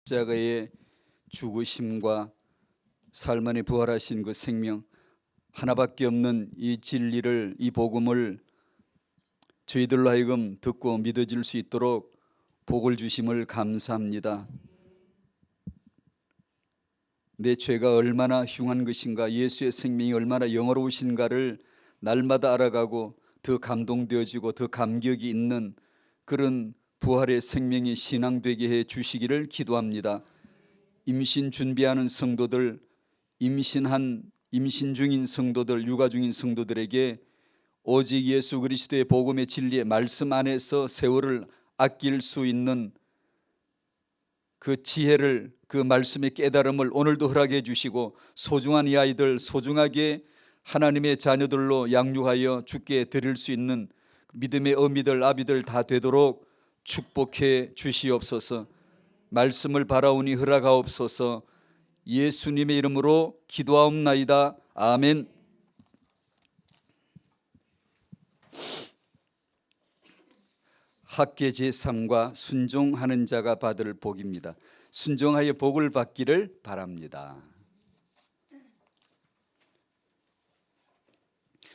십자가의 죽으심과 삶 안에 부활하신 그 생명, 하나밖에 없는 이 진리를, 이 복음을 저희들로 하여금 듣고 믿어질 수 있도록 복을 주심을 감사합니다. 내 죄가 얼마나 흉한 것인가, 예수의 생명이 얼마나 영화로우신가를 날마다 알아가고 더 감동되어지고 더 감격이 있는 그런 부활의 생명이 신앙되게 해 주시기를 기도합니다. 임신 준비하는 성도들, 임신 중인 성도들, 육아 중인 성도들에게 오직 예수 그리스도의 복음의 진리의 말씀 안에서 세월을 아낄 수 있는 그 지혜를, 그 말씀의 깨달음을 오늘도 허락해 주시고, 소중한 이 아이들 소중하게 하나님의 자녀들로 양육하여 주께 드릴 수 있는 믿음의 어미들, 아비들 다 되도록 축복해 주시옵소서. 말씀을 바라오니 허락하옵소서. 예수님의 이름으로 기도하옵나이다. 아멘. 학계 제3과 순종하는 자가 받을 복입니다. 순종하여 복을 받기를 바랍니다.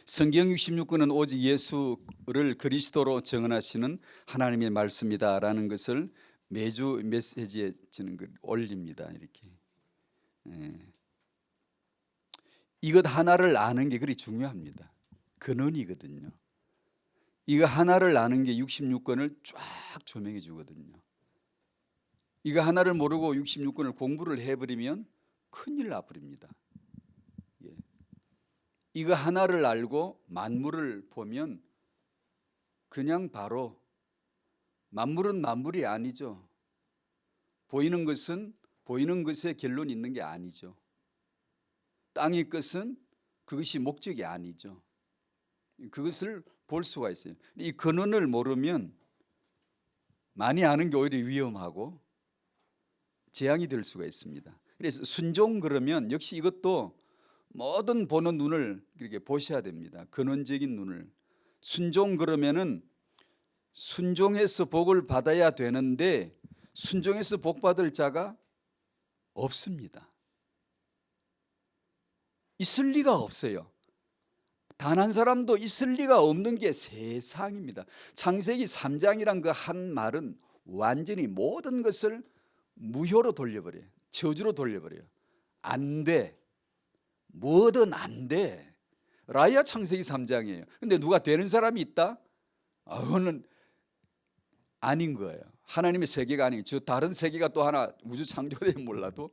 성경 66권은 오직 예수를 그리스도로 정언하시는 하나님의 말씀이다라는 것을 매주 메시지에 저는 올립니다. 이렇게. 이것 하나를 아는 게 그리 중요합니다. 근원이거든요. 이거 하나를 아는 게 66권을 쫙 조명해 주거든요. 이거 하나를 모르고 66권을 공부를 해버리면 큰일 나버립니다. 이거 하나를 알고 만물을 보면 그냥 바로 만물은 만물이 아니죠. 보이는 것은 보이는 것에 결론이 있는 게 아니죠. 땅의 것은 그것이 목적이 아니죠. 그것을 볼 수가 있어요. 이 근원을 모르면 많이 아는 게 오히려 위험하고 재앙이 될 수가 있습니다. 그래서 순종 그러면 역시 이것도 모든 보는 눈을 이렇게 보셔야 됩니다. 근원적인 눈을. 순종 그러면은 순종해서 복을 받아야 되는데 순종해서 복 받을 자가 없습니다. 있을 리가 없어요. 단 한 사람도 있을 리가 없는 게 세상입니다. 창세기 3장이란 그 한 말은 완전히 모든 것을 무효로 돌려버려요. 저주로 돌려버려요. 안 돼. 뭐든 안 돼. 라야 창세기 3장이에요. 근데 누가 되는 사람이 있다? 그거는 아닌 거예요. 하나님의 세계가 아니에요. 저 다른 세계가 또 하나 우주 창조되면 몰라도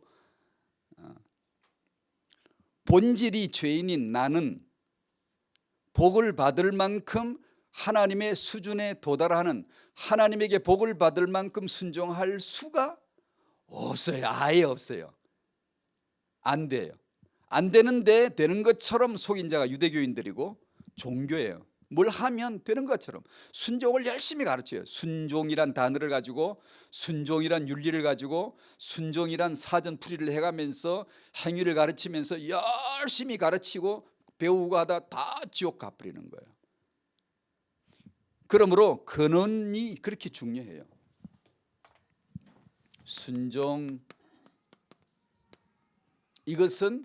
본질이 죄인인 나는 복을 받을 만큼 하나님의 수준에 도달하는, 하나님에게 복을 받을 만큼 순종할 수가 없어요. 아예 없어요. 안 돼요. 안 되는데 되는 것처럼 속인 자가 유대교인들이고 종교예요. 뭘 하면 되는 것처럼 순종을 열심히 가르쳐요. 순종이란 단어를 가지고, 순종이란 윤리를 가지고, 순종이란 사전풀이를 해가면서 행위를 가르치면서 열심히 가르치고 배우고 하다 다 지옥 가버리는 거예요. 그러므로 근원이 그렇게 중요해요. 순종, 이것은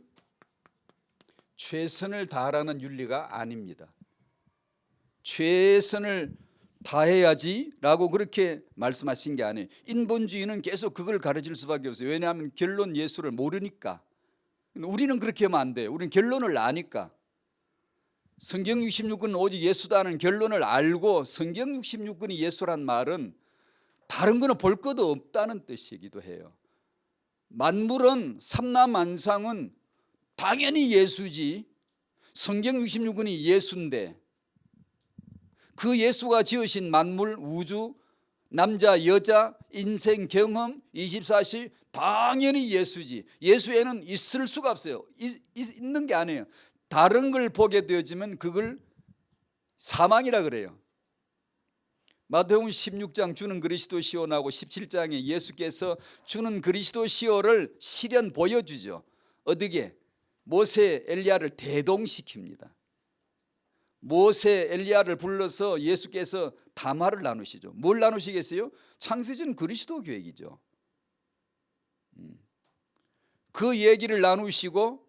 최선을 다하라는 윤리가 아닙니다. 최선을 다해야지 라고 그렇게 말씀하신 게 아니에요. 인본주의는 계속 그걸 가르칠 수밖에 없어요. 왜냐하면 결론 예수를 모르니까. 우리는 그렇게 하면 안 돼요. 우리는 결론을 아니까. 성경 66권은 오직 예수다는 결론을 알고, 성경 66권이 예수란 말은 다른 거는 볼 것도 없다는 뜻이기도 해요. 만물은, 삼라만상은 당연히 예수지. 성경 66권이 예수인데 그 예수가 지으신 만물, 우주, 남자, 여자, 인생, 경험, 24시 당연히 예수지. 예수에는 있을 수가 없어요. 있는 게 아니에요. 다른 걸 보게 되어지면 그걸 사망이라 그래요. 마태복음 16장 주는 그리스도 시온하고 17장에 예수께서 주는 그리스도 시온을 실현 보여주죠. 어떻게? 모세 엘리야를 대동시킵니다. 모세 엘리야를 불러서 예수께서 담화를 나누시죠. 뭘 나누시겠어요? 창세전 그리스도 계획이죠. 그 얘기를 나누시고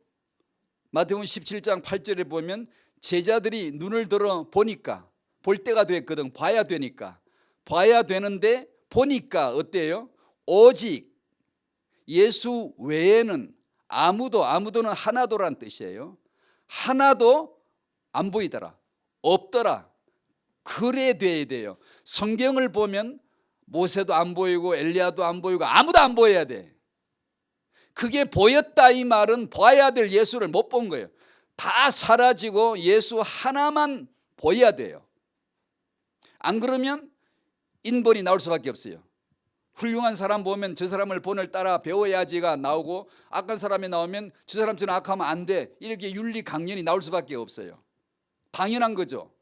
마태복음 17장 8절에 보면 제자들이 눈을 들어 보니까, 볼 때가 됐거든. 봐야 되니까. 봐야 되는데 보니까 어때요? 오직 예수 외에는 아무도는 하나도란 뜻이에요. 하나도 안 보이더라, 없더라. 그래 돼야 돼요. 성경을 보면 모세도 안 보이고 엘리야도 안 보이고 아무도 안 보여야 돼. 그게 보였다 이 말은 봐야 될 예수를 못 본 거예요. 다 사라지고 예수 하나만 보여야 돼요. 안 그러면 인본이 나올 수밖에 없어요. 훌륭한 사람 보면 저 사람을 본을 따라 배워야지가 나오고, 악한 사람이 나오면 저 사람처럼 악하면 안 돼, 이렇게 윤리 강연이 나올 수밖에 없어요. 당연한 거죠.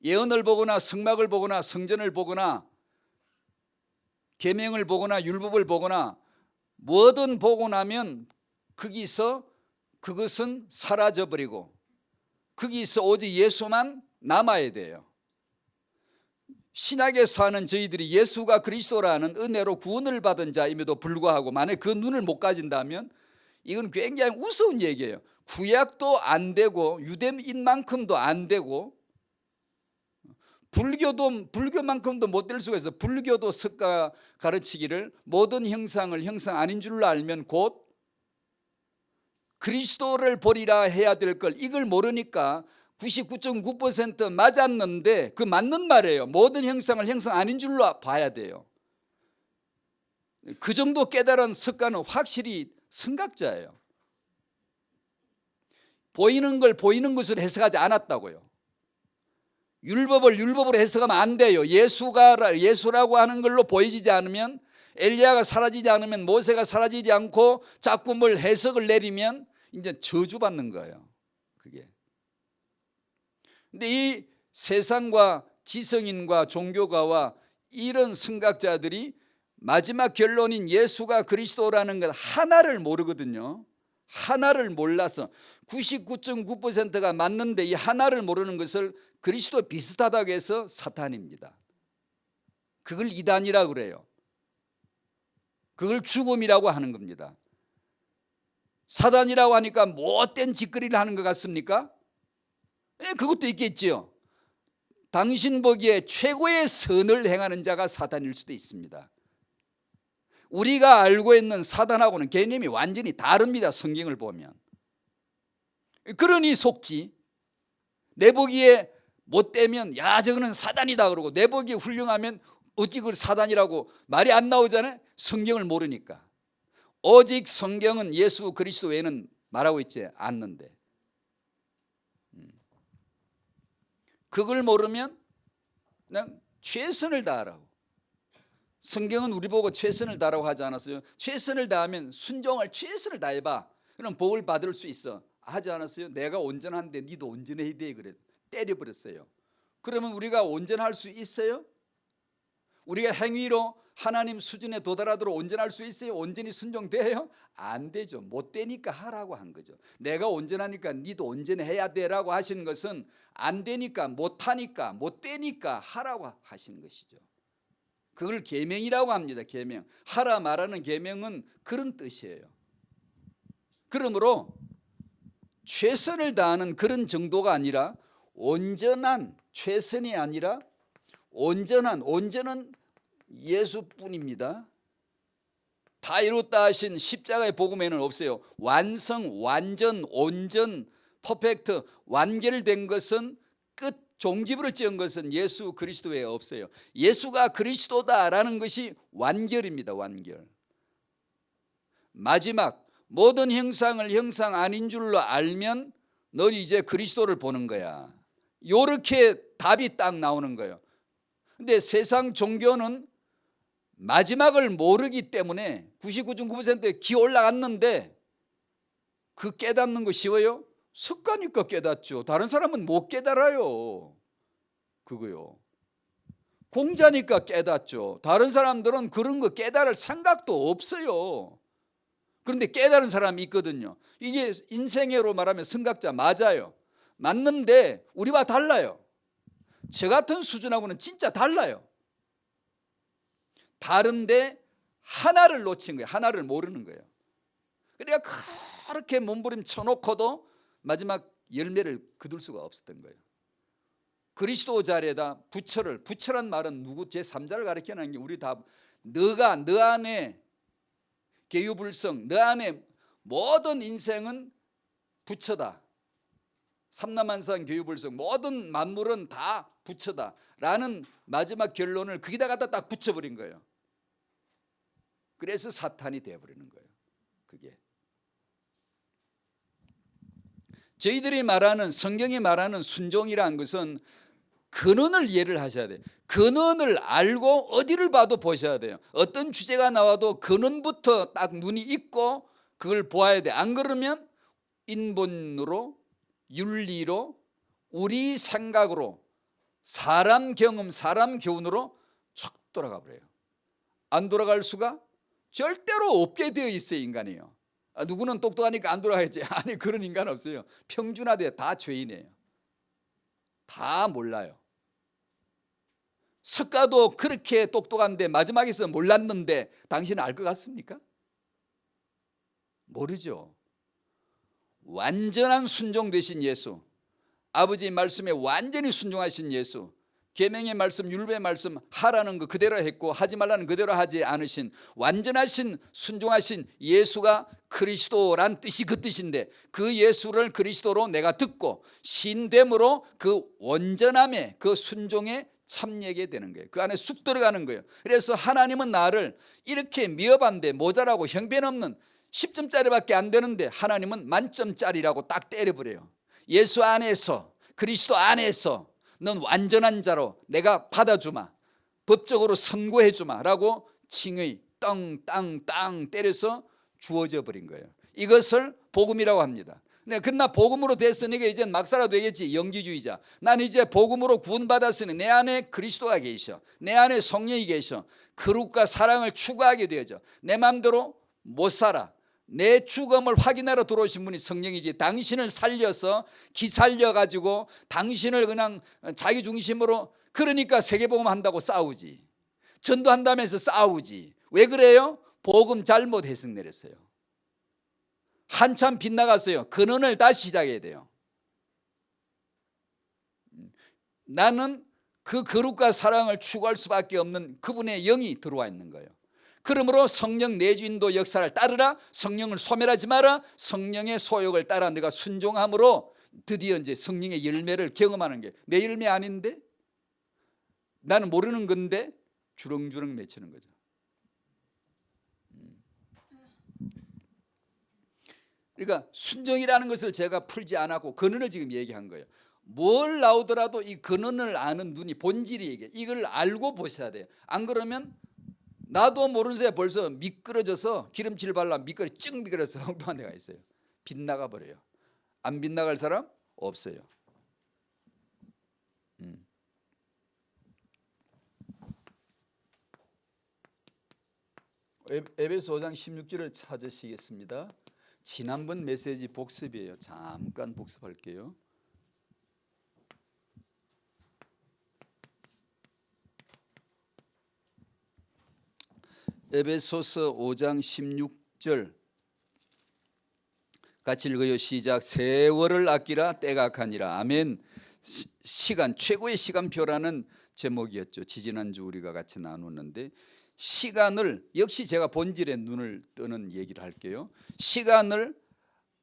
예언을 보거나 성막을 보거나 성전을 보거나 계명을 보거나 율법을 보거나 뭐든 보고 나면 거기서 그것은 사라져버리고 거기서 오직 예수만 남아야 돼요. 신약에 사는 저희들이 예수가 그리스도라는 은혜로 구원을 받은 자임에도 불구하고 만약 그 눈을 못 가진다면 이건 굉장히 우스운 얘기예요. 구약도 안 되고 유대인만큼도 안 되고 불교만큼도 못 될 수가 있어. 불교도 석가 가르치기를 모든 형상을 형상 아닌 줄로 알면 곧 그리스도를 보리라 해야 될 걸, 이걸 모르니까 99.9% 맞았는데 그 맞는 말이에요. 모든 형상을 형상 아닌 줄로 봐야 돼요. 그 정도 깨달은 석가는 확실히 선각자예요. 보이는 걸 보이는 것으로 해석하지 않았다고요. 율법을 율법으로 해석하면 안 돼요. 예수라고 하는 걸로 보이지 않으면, 엘리야가 사라지지 않으면, 모세가 사라지지 않고 자꾸 뭘 해석을 내리면 이제 저주받는 거예요. 그게. 근데 이 세상과 지성인과 종교가와 이런 선각자들이 마지막 결론인 예수가 그리스도라는 것 하나를 모르거든요. 하나를 몰라서 99.9%가 맞는데 이 하나를 모르는 것을 그리스도 비슷하다고 해서 사탄입니다. 그걸 이단이라고 그래요. 그걸 죽음이라고 하는 겁니다. 사단이라고 하니까 못된 짓거리를 하는 것 같습니까? 그것도 있겠지요. 당신 보기에 최고의 선을 행하는 자가 사단일 수도 있습니다. 우리가 알고 있는 사단하고는 개념이 완전히 다릅니다. 성경을 보면. 그러니 속지. 내 보기에 못되면 야 저거는 사단이다 그러고, 내 보기에 훌륭하면 어찌 그걸 사단이라고 말이 안 나오잖아요. 성경을 모르니까. 오직 성경은 예수 그리스도 외에는 말하고 있지 않는데, 그걸 모르면 그냥 최선을 다하라고. 성경은 우리 보고 최선을 다하라고 하지 않았어요? 최선을 다하면 순종을 최선을 다해봐, 그럼 복을 받을 수 있어 하지 않았어요? 내가 온전한데 니도 온전해야 돼 그래 때려버렸어요. 그러면 우리가 온전할 수 있어요? 우리가 행위로 하나님 수준에 도달하도록 온전할 수 있어요? 온전히 순종돼요? 안 되죠. 못 되니까 하라고 한 거죠. 내가 온전하니까 니도 온전해야 되라고 하시는 것은 안 되니까, 못하니까, 못 되니까 하라고 하시는 것이죠. 그걸 계명이라고 합니다. 계명. 하라 말하는 계명은 그런 뜻이에요. 그러므로 최선을 다하는 그런 정도가 아니라 온전한, 최선이 아니라 온전은 예수뿐입니다. 다 이뤘다 하신 십자가의 복음에는 없어요. 완성, 완전, 온전, 퍼펙트, 완결된 것은, 끝 종지부를 찍은 것은 예수 그리스도 외에 없어요. 예수가 그리스도다라는 것이 완결입니다. 완결. 마지막 모든 형상을 형상 아닌 줄로 알면 넌 이제 그리스도를 보는 거야. 이렇게 답이 딱 나오는 거예요. 근데 세상 종교는 마지막을 모르기 때문에 99.9%에 기 올라갔는데 그 깨닫는 거 쉬워요? 습관이니까 깨닫죠. 다른 사람은 못 깨달아요. 그거요. 공자니까 깨닫죠. 다른 사람들은 그런 거 깨달을 생각도 없어요. 그런데 깨달은 사람이 있거든요. 이게 인생애로 말하면 선각자 맞아요. 맞는데 우리와 달라요. 저 같은 수준하고는 진짜 달라요. 다른데 하나를 놓친 거예요. 하나를 모르는 거예요. 그러니까 그렇게 몸부림 쳐놓고도 마지막 열매를 거둘 수가 없었던 거예요. 그리스도 자리에다 부처란 말은 누구 제3자를 가리키는 게 우리 다 너가 너 안에 계유불성 너 안에 모든 인생은 부처다. 삼라만상 계유불성 모든 만물은 다 부처다 라는 마지막 결론을 거기다 갖다 딱 붙여버린 거예요. 그래서 사탄이 되어버리는 거예요. 그게 저희들이 말하는 성경이 말하는 순종이라는 것은 근원을 이해를 하셔야 돼요. 근원을 알고 어디를 봐도 보셔야 돼요. 어떤 주제가 나와도 근원부터 딱 눈이 있고 그걸 보아야 돼. 안 그러면 인본으로 윤리로 우리 생각으로 사람 경험 사람 교훈으로 척 돌아가 버려요. 안 돌아갈 수가 절대로 없게 되어 있어요. 인간이요. 누구는 똑똑하니까 안 돌아가겠지. 아니 그런 인간 없어요. 평준화돼 다 죄인이에요. 다 몰라요. 석가도 그렇게 똑똑한데 마지막에서 몰랐는데 당신은 알 것 같습니까? 모르죠. 완전한 순종 되신 예수, 아버지의 말씀에 완전히 순종하신 예수, 계명의 말씀 율법의 말씀 하라는 거 그대로 했고 하지 말라는 그대로 하지 않으신 완전하신 순종하신 예수가 그리스도란 뜻이 그 뜻인데 그 예수를 그리스도로 내가 듣고 신됨으로 그 온전함에 그 순종에 참여하게 되는 거예요. 그 안에 쑥 들어가는 거예요. 그래서 하나님은 나를 이렇게 미흡한데 모자라고 형편없는 10점짜리밖에 안 되는데 하나님은 만점짜리라고 딱 때려버려요. 예수 안에서 그리스도 안에서 넌 완전한 자로 내가 받아주마, 법적으로 선고해 주마 라고 칭의 땅땅땅 때려서 주어져 버린 거예요. 이것을 복음이라고 합니다. 그러나 복음으로 됐으니까 이제 막 살아도 되겠지. 영지주의자. 난 이제 복음으로 구원받았으니 내 안에 그리스도가 계셔, 내 안에 성령이 계셔, 거룩과 사랑을 추구하게 되어져. 내 마음대로 못 살아. 내 죽음을 확인하러 들어오신 분이 성령이지. 당신을 살려서 기살려 가지고 당신을 그냥 자기 중심으로, 그러니까 세계복음 한다고 싸우지, 전도한다면서 싸우지. 왜 그래요? 복음 잘못 해석 내렸어요. 한참 빗나갔어요. 근원을 다시 시작해야 돼요. 나는 그 거룩과 사랑을 추구할 수밖에 없는 그분의 영이 들어와 있는 거예요. 그러므로 성령 내주인도 역사를 따르라. 성령을 소멸하지 마라. 성령의 소욕을 따라 내가 순종함으로 드디어 이제 성령의 열매를 경험하는 게 내 열매 아닌데, 나는 모르는 건데 주렁주렁 맺히는 거죠. 그러니까 순종이라는 것을 제가 풀지 않았고 근원을 지금 얘기한 거예요. 뭘 나오더라도 이 근원을 아는 눈이 본질이 얘기해. 이걸 알고 보셔야 돼요. 안 그러면 나도 모르는 새에 벌써 미끄러져서 기름칠 발라 미끄러 쭉 미끄러져서 엉뚱한 데가 있어요. 빗나가 버려요. 안 빗나갈 사람 없어요. 에베소 5장 16절을 찾으시겠습니다. 지난번 메시지 복습이에요. 잠깐 복습할게요. 에베소서 5장 16절 같이 읽어요. 시작. 세월을 아끼라 때가 악하니라. 아멘. 시간, 최고의 시간표라는 제목이었죠. 지지난주 우리가 같이 나눴는데, 시간을, 역시 제가 본질에 눈을 뜨는 얘기를 할게요. 시간을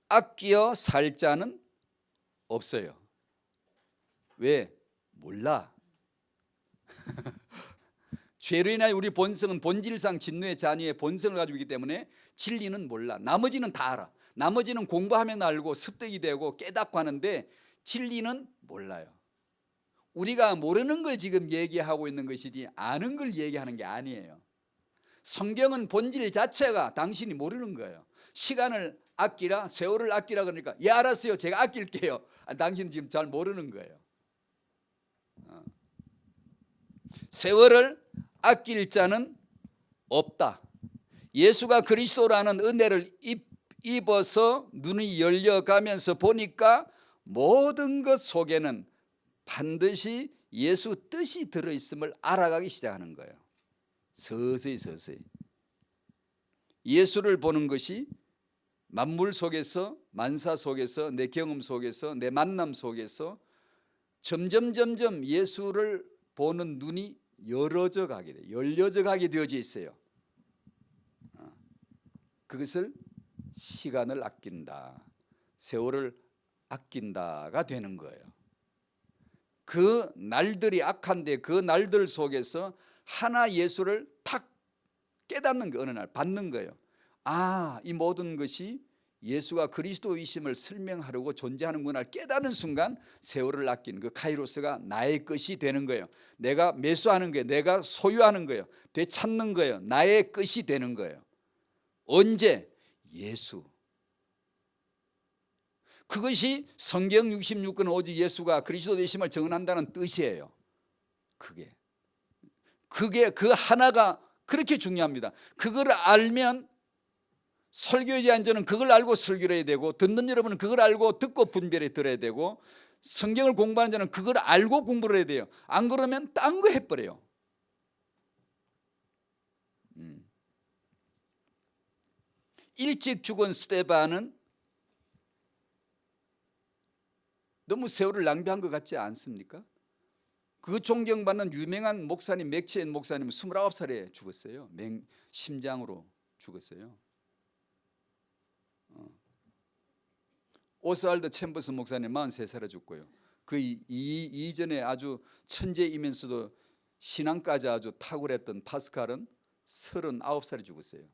아끼어 살 자는 없어요. 왜? 몰라. 죄로 인하여 우리 본성은 본질상 진노의 자녀의 본성을 가지고 있기 때문에 진리는 몰라. 나머지는 다 알아. 나머지는 공부하면 알고 습득이 되고 깨닫고 하는데 진리는 몰라요. 우리가 모르는 걸 지금 얘기하고 있는 것이지 아는 걸 얘기하는 게 아니에요. 성경은 본질 자체가 당신이 모르는 거예요. 시간을 아끼라, 세월을 아끼라 그러니까 예 알았어요, 제가 아낄게요. 당신 지금 잘 모르는 거예요. 세월을 아낄 자는 없다. 예수가 그리스도라는 은혜를 입어서 눈이 열려가면서 보니까 모든 것 속에는 반드시 예수 뜻이 들어있음을 알아가기 시작하는 거예요. 서서히 서서히. 예수를 보는 것이 만물 속에서, 만사 속에서, 내 경험 속에서, 내 만남 속에서 점점 예수를 보는 눈이 열려져 가게 되어져 있어요. 그것을 시간을 아낀다, 세월을 아낀다가 되는 거예요. 그 날들이 악한데 그 날들 속에서 하나 예수를 탁 깨닫는 거, 어느 날 받는 거예요. 아, 이 모든 것이 예수가 그리스도이심을 설명하려고 존재하는구나 깨닫는 순간 세월을 아낀 그 카이로스가 나의 것이 되는 거예요. 내가 매수하는 거예요. 내가 소유하는 거예요. 되찾는 거예요. 나의 것이 되는 거예요. 언제? 예수. 그것이 성경 66권 오직 예수가 그리스도 되심을 증언한다는 뜻이에요. 그게 그 하나가 그렇게 중요합니다. 그걸 알면 설교자인 저는 그걸 알고 설교를 해야 되고, 듣는 여러분은 그걸 알고 듣고 분별해 들어야 되고, 성경을 공부하는 자는 그걸 알고 공부를 해야 돼요. 안 그러면 딴 거 해버려요. 일찍 죽은 스데반은 너무 세월을 낭비한 것 같지 않습니까? 그 존경받는 유명한 목사님 맥체인 목사님은 29살에 죽었어요. 심장으로 죽었어요. 오스왈드 챔버스 목사님 43살에 죽고요. 그 이전에 아주 천재이면서도 신앙까지 아주 탁월했던 파스칼은 39살에 죽었어요.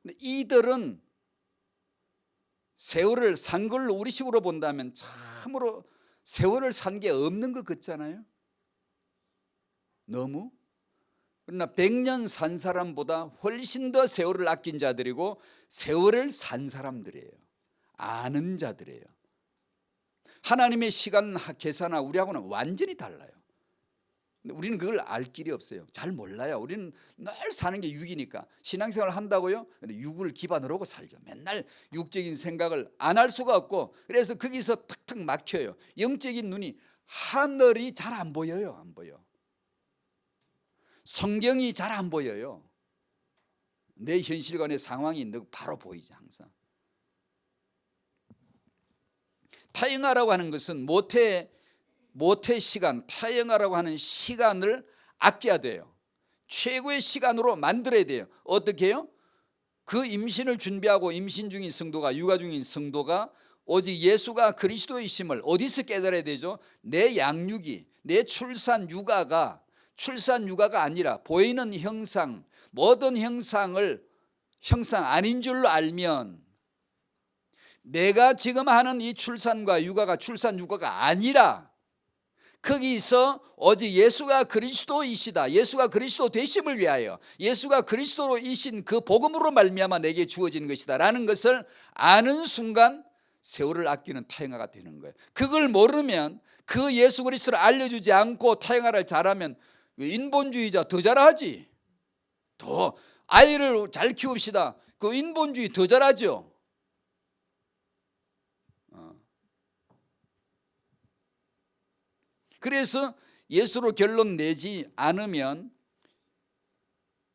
근데 이들은 세월을 산 걸로 우리식으로 본다면 참으로 세월을 산 게 없는 것 같잖아요. 너무. 그러나 100년 산 사람보다 훨씬 더 세월을 아낀 자들이고 세월을 산 사람들이에요. 아는 자들이에요. 하나님의 시간 계산하고 우리하고는 완전히 달라요. 근데 우리는 그걸 알 길이 없어요. 잘 몰라요. 우리는 늘 사는 게 육이니까. 신앙생활을 한다고요? 근데 육을 기반으로 하고 살죠. 맨날 육적인 생각을 안 할 수가 없고, 그래서 거기서 탁탁 막혀요. 영적인 눈이, 하늘이 잘 안 보여요. 안 보여. 성경이 잘 안 보여요. 내 현실과 내 상황이 바로 보이지 항상. 타영하라고 하는 것은 모태 시간, 타영하라고 하는 시간을 아껴야 돼요. 최고의 시간으로 만들어야 돼요. 어떻게 해요? 그 임신을 준비하고 임신 중인 성도가, 육아 중인 성도가 오직 예수가 그리스도이심을 어디서 깨달아야 되죠? 내 양육이, 내 출산 육아가 아니라 보이는 형상, 모든 형상을 형상 아닌 줄로 알면, 내가 지금 하는 이 출산과 육아가 출산 육아가 아니라 거기서 오직 예수가 그리스도이시다, 예수가 그리스도 되심을 위하여 예수가 그리스도이신 그 복음으로 말미암아 내게 주어진 것이다 라는 것을 아는 순간 세월을 아끼는 타영아가 되는 거예요. 그걸 모르면, 그 예수 그리스도를 알려주지 않고 타영아를 잘하면 인본주의자 더 잘하지. 더 아이를 잘 키웁시다. 그 인본주의 더 잘하죠. 그래서 예수로 결론 내지 않으면,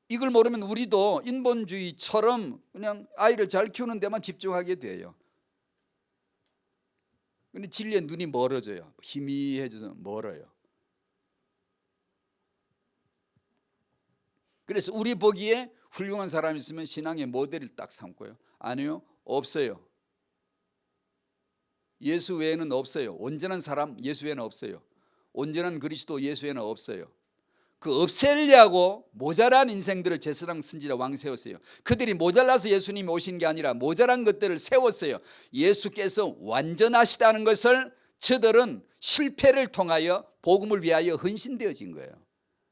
이걸 모르면 우리도 인본주의처럼 그냥 아이를 잘 키우는 데만 집중하게 돼요. 근데 진리의 눈이 멀어져요. 희미해져서 멀어요. 그래서 우리 보기에 훌륭한 사람이 있으면 신앙의 모델을 딱 삼고요. 아니요, 없어요. 예수 외에는 없어요. 온전한 사람 예수 외에는 없어요. 온전한 그리스도 예수에는 없어요. 그 없애려고 모자란 인생들을 제사장 선지자 왕 세웠어요. 그들이 모자라서 예수님이 오신 게 아니라 모자란 것들을 세웠어요. 예수께서 완전하시다는 것을 저들은 실패를 통하여 복음을 위하여 헌신되어진 거예요.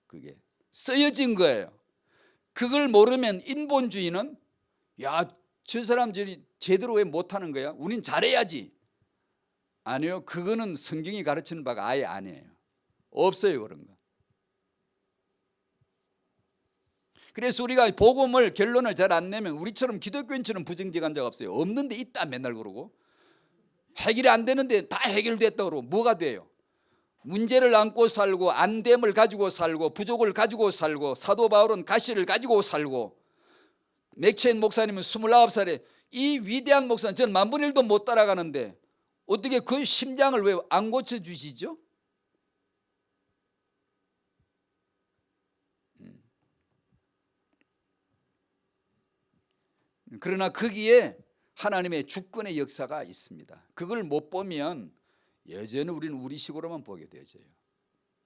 그게 쓰여진 거예요. 그걸 모르면 인본주의는, 야, 저 사람들이 제대로 왜 못하는 거야? 우린 잘해야지. 아니요, 그거는 성경이 가르치는 바가 아예 아니에요. 없어요, 그런 거. 그래서 우리가 복음을 결론을 잘 안 내면 우리처럼 기독교인처럼 부정직한 자가 없어요. 없는데 있다 맨날 그러고, 해결이 안 되는데 다 해결됐다 그러고 뭐가 돼요? 문제를 안고 살고 안됨을 가지고 살고 부족을 가지고 살고 사도 바울은 가시를 가지고 살고 맥체인 목사님은 29살에 이 위대한 목사는 저는 10,000분의 1도 못 따라가는데 어떻게 그 심장을 왜 안 고쳐주시죠? 그러나 거기에 하나님의 주권의 역사가 있습니다. 그걸 못 보면 여전히 우리는 우리식으로만 보게 되어져요.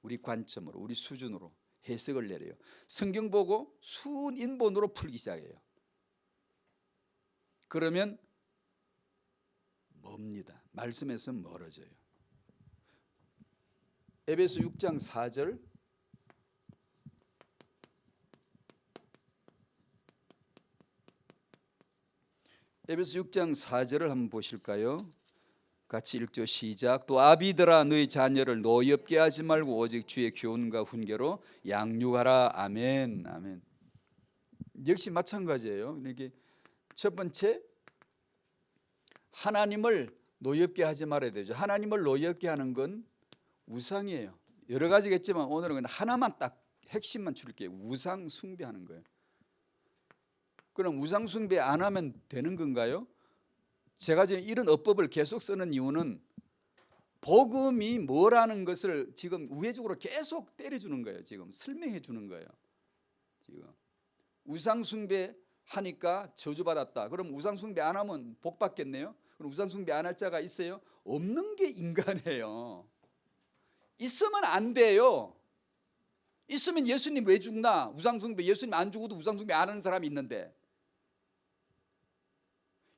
우리 관점으로 우리 수준으로 해석을 내려요. 성경 보고 순인본으로 풀기 시작해요. 그러면 멉니다. 말씀에서 멀어져요. 에베소 6장 4절 에베소 6장 4절을 한번 보실까요? 같이 읽죠. 시작. 또 아비들아 너희 자녀를 노엽게 하지 말고 오직 주의 교훈과 훈계로 양육하라. 아멘. 아멘. 역시 마찬가지예요. 이렇게 첫 번째 하나님을 노엽게 하지 말아야 되죠. 하나님을 노엽게 하는 건 우상이에요. 여러 가지겠지만 오늘은 그냥 하나만 딱 핵심만 줄게요. 우상 숭배하는 거예요. 그럼 우상 숭배 안 하면 되는 건가요? 제가 지금 이런 어법을 계속 쓰는 이유는 복음이 뭐라는 것을 지금 우회적으로 계속 때려주는 거예요. 지금 설명해 주는 거예요. 지금 우상 숭배 하니까 저주받았다. 그럼 우상 숭배 안 하면 복 받겠네요. 그럼 우상 숭배 안 할 자가 있어요? 없는 게 인간이에요. 있으면 안 돼요. 있으면 예수님 왜 죽나? 우상 숭배 예수님 안 죽어도 우상 숭배 안 하는 사람이 있는데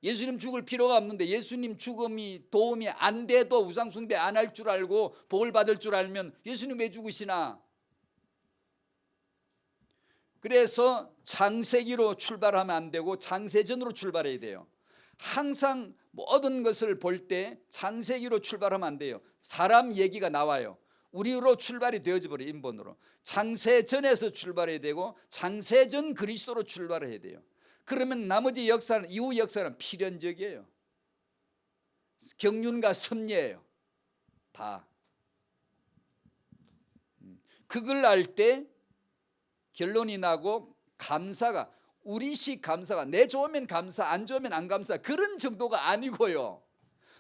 예수님 죽을 필요가 없는데 예수님 죽음이 도움이 안 돼도 우상 숭배 안 할 줄 알고 복을 받을 줄 알면 예수님 왜 죽으시나? 그래서 창세기로 출발하면 안 되고 창세전으로 출발해야 돼요. 항상 모든 것을 볼 때 창세기로 출발하면 안 돼요. 사람 얘기가 나와요. 우리로 출발이 되어져 버려요. 인본으로. 창세전에서 출발해야 되고 창세전 그리스도로 출발해야 돼요. 그러면 나머지 역사는 이후 역사는 필연적이에요. 경륜과 섭리예요. 다. 그걸 알 때 결론이 나고 감사가 우리식 감사가 내 좋으면 감사 안 좋으면 안 감사 그런 정도가 아니고요.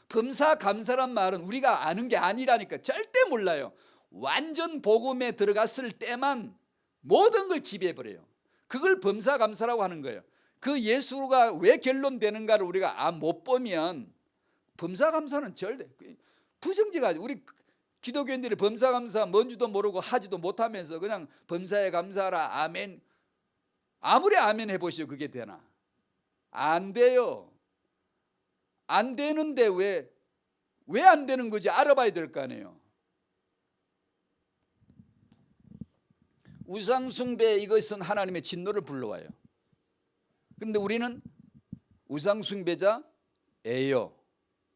범사 감사란 말은 우리가 아는 게 아니라니까 절대 몰라요. 완전 복음에 들어갔을 때만 모든 걸 지배해버려요. 그걸 범사 감사라고 하는 거예요. 그 예수가 왜 결론되는가를 우리가 못 보면 범사 감사는 절대 부정지가 우리 기독교인들이 범사 감사 뭔지도 모르고 하지도 못하면서 그냥 범사에 감사하라 아멘 아무리 아멘 해보시오. 그게 되나? 안 돼요. 안 되는데 왜 안 되는 거지 알아봐야 될 거 아니에요. 우상숭배 이것은 하나님의 진노를 불러와요. 그런데 우리는 우상숭배자예요.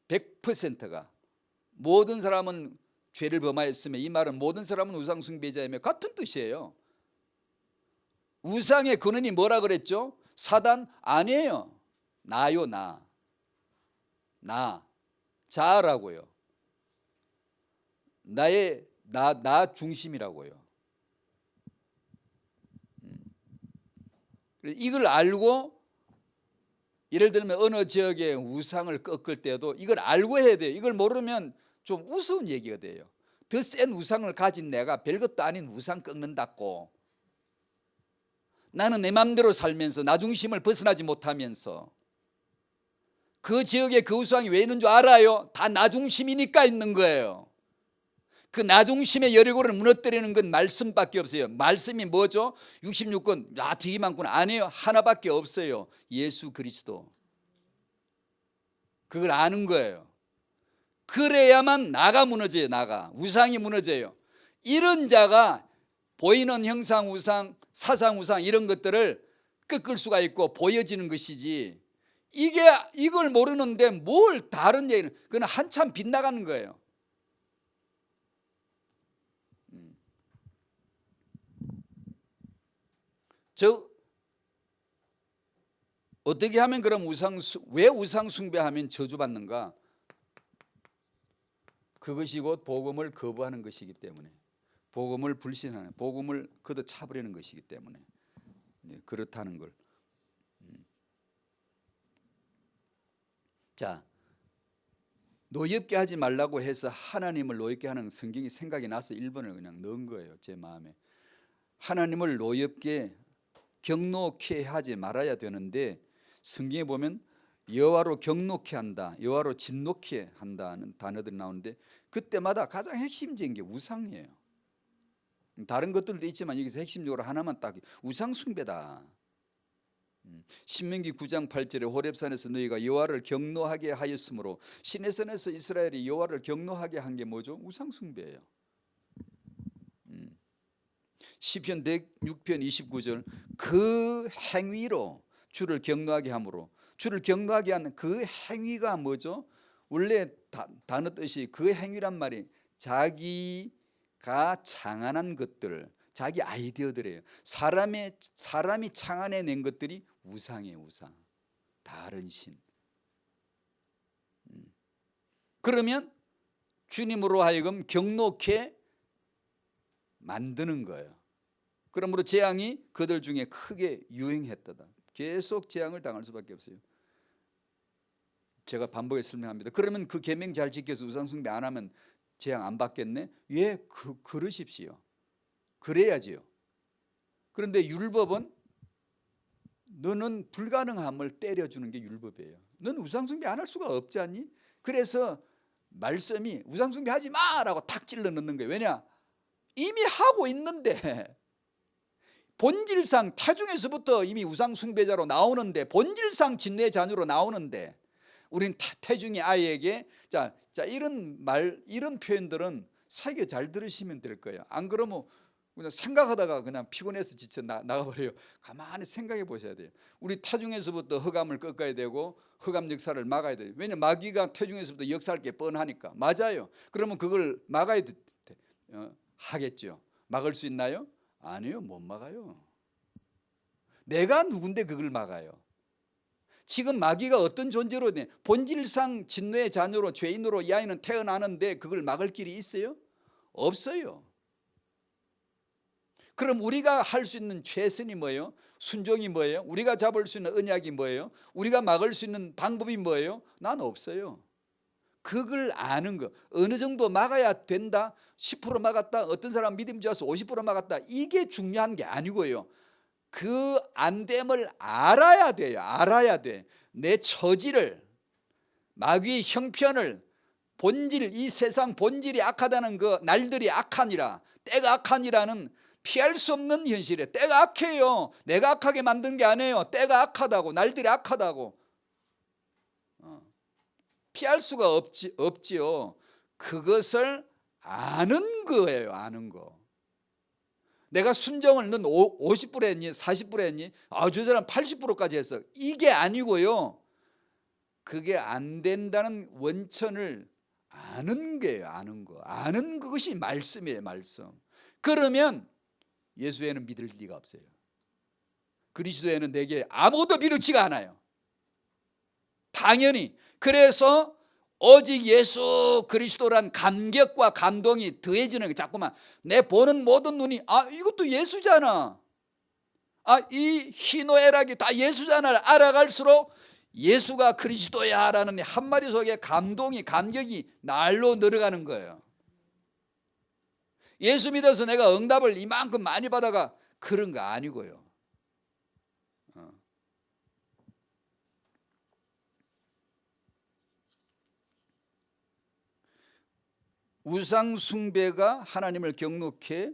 100%가 모든 사람은 죄를 범하였으며 이 말은 모든 사람은 우상숭배자이며 같은 뜻이에요. 우상의 근원이 뭐라 그랬죠? 사단 아니에요. 나요. 나 자아라고요. 나 중심이라고요. 이걸 알고 예를 들면 어느 지역의 우상을 꺾을 때도 이걸 알고 해야 돼요. 이걸 모르면 좀 우스운 얘기가 돼요. 더 센 우상을 가진 내가 별것도 아닌 우상 꺾는다고. 나는 내 맘대로 살면서 나 중심을 벗어나지 못하면서 그 지역에 그 우상이 왜 있는 줄 알아요? 다 나 중심이니까 있는 거예요. 그 나 중심의 여리고를 무너뜨리는 건 말씀밖에 없어요. 말씀이 뭐죠? 66권 되게 많구나. 아니에요. 하나밖에 없어요. 예수 그리스도. 그걸 아는 거예요. 그래야만 나가 무너져요. 나가 우상이 무너져요. 이런 자가 보이는 형상 우상 사상 우상 이런 것들을 꺾을 수가 있고 보여지는 것이지 이걸 모르는데 뭘 다른 얘기는 그건 한참 빗나가는 거예요. 어떻게 하면 그럼 왜 우상 숭배하면 저주받는가? 그것이 곧 복음을 거부하는 것이기 때문에, 복음을 불신하는, 복음을 걷어차버리는 것이기 때문에 그렇다는 걸. 자, 노엽게 하지 말라고 해서 하나님을 노엽게 하는 성경이 생각이 나서 1번을 그냥 넣은 거예요. 제 마음에. 하나님을 노엽게 경노케 하지 말아야 되는데, 성경에 보면 여호와로 경노케 한다, 여호와로 진노케 한다는 단어들이 나오는데, 그때마다 가장 핵심적인 게 우상이에요. 다른 것들도 있지만 여기서 핵심적으로 하나만 딱, 우상 숭배다. 신명기 9장 8절에 호렙산에서 너희가 여호와를 경노하게 하였으므로, 시내산에서 이스라엘이 여호와를 경노하게 한 게 뭐죠? 우상 숭배예요. 시편 106편 29절, 그 행위로 주를 경노하게 함으로, 주를 경노하게 하는 그 행위가 뭐죠? 원래 단어 뜻이, 그 행위란 말이 자기가 창안한 것들, 자기 아이디어들이에요. 사람이 창안해낸 것들이 우상이에요. 우상, 다른 신. 그러면 주님으로 하여금 경노케 만드는 거예요. 그러므로 재앙이 그들 중에 크게 유행했다다. 계속 재앙을 당할 수밖에 없어요. 제가 반복해 설명합니다. 그러면 그 계명 잘 지켜서 우상 숭배 안 하면 재앙 안 받겠네? 예, 그러십시오. 그래야지요. 그런데 율법은 너는 불가능함을 때려주는 게 율법이에요. 너는 우상 숭배 안 할 수가 없지 않니? 그래서 말씀이 우상 숭배 하지 마라고 탁 찔러 넣는 거예요. 왜냐? 이미 하고 있는데, 본질상 태중에서부터 이미 우상 숭배자로 나오는데, 본질상 진노의 자녀로 나오는데, 우린 태중의 아이에게 자 이런 말, 이런 표현들은 사이게 잘 들으시면 될 거예요. 안 그러면 그냥 생각하다가 그냥 피곤해서 지쳐 나가버려요. 가만히 생각해 보셔야 돼요. 우리 태중에서부터 흑암을 꺾어야 되고 흑암 역사를 막아야 돼요. 왜냐하면 마귀가 태중에서부터 역사할 게 뻔하니까. 맞아요. 그러면 그걸 막아야 하겠죠. 막을 수 있나요? 아니요, 못 막아요. 내가 누군데 그걸 막아요? 지금 마귀가 어떤 존재로, 본질상 진노의 자녀로, 죄인으로 이 아이는 태어나는데 그걸 막을 길이 있어요? 없어요. 그럼 우리가 할 수 있는 최선이 뭐예요? 순종이 뭐예요? 우리가 잡을 수 있는 언약이 뭐예요? 우리가 막을 수 있는 방법이 뭐예요? 난 없어요. 그걸 아는 거. 어느 정도 막아야 된다, 10% 막았다, 어떤 사람 믿음 좋아서 50% 막았다, 이게 중요한 게 아니고요. 그 안됨을 알아야 돼요. 알아야 돼. 내 처지를, 마귀의 형편을, 본질, 이 세상 본질이 악하다는 그 날들이 악하니라, 때가 악하니라는 피할 수 없는 현실이에요. 때가 악해요. 내가 악하게 만든 게 아니에요. 때가 악하다고, 날들이 악하다고. 피할 수가 없지요. 그것을 아는 거예요. 아는 거. 내가 순종을 넌 50% 했니? 40% 했니? 저 사람 80%까지 했어. 이게 아니고요. 그게 안 된다는 원천을 아는 거예요. 아는 거. 아는 그것이 말씀이에요. 말씀. 그러면 예수에는 믿을 리가 없어요. 그리스도에는 내게 아무도 미루지가 않아요. 당연히. 그래서 오직 예수 그리스도란 감격과 감동이 더해지는 거. 자꾸만 내 보는 모든 눈이 이것도 예수잖아, 이 희노애락이 다 예수잖아를 알아갈수록 예수가 그리스도야 라는 한마디 속에 감동이, 감격이 날로 늘어가는 거예요. 예수 믿어서 내가 응답을 이만큼 많이 받아가 그런 거 아니고요. 우상 숭배가 하나님을 경노케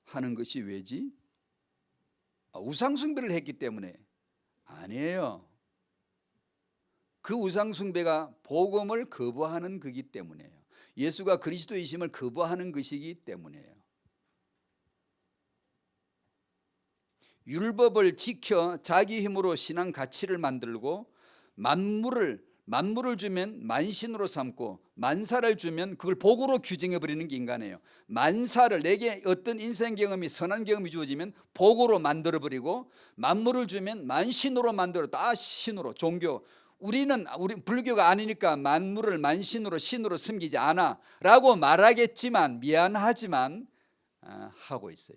하는 것이 왜지? 우상 숭배를 했기 때문에 아니에요. 그 우상 숭배가 복음을 거부하는 거기 때문이에요. 예수가 그리스도이심을 거부하는 것이기 때문이에요. 율법을 지켜 자기 힘으로 신앙 가치를 만들고, 만물을 주면 만신으로 삼고, 만사를 주면 그걸 복으로 규정해 버리는 게 인간이에요. 만사를, 내게 어떤 인생 경험이, 선한 경험이 주어지면 복으로 만들어 버리고, 만물을 주면 만신으로 만들어, 다 신으로, 종교, 우리 불교가 아니니까 만물을 만신으로 신으로 섬기지 않아 라고 말하겠지만 미안하지만 하고 있어요.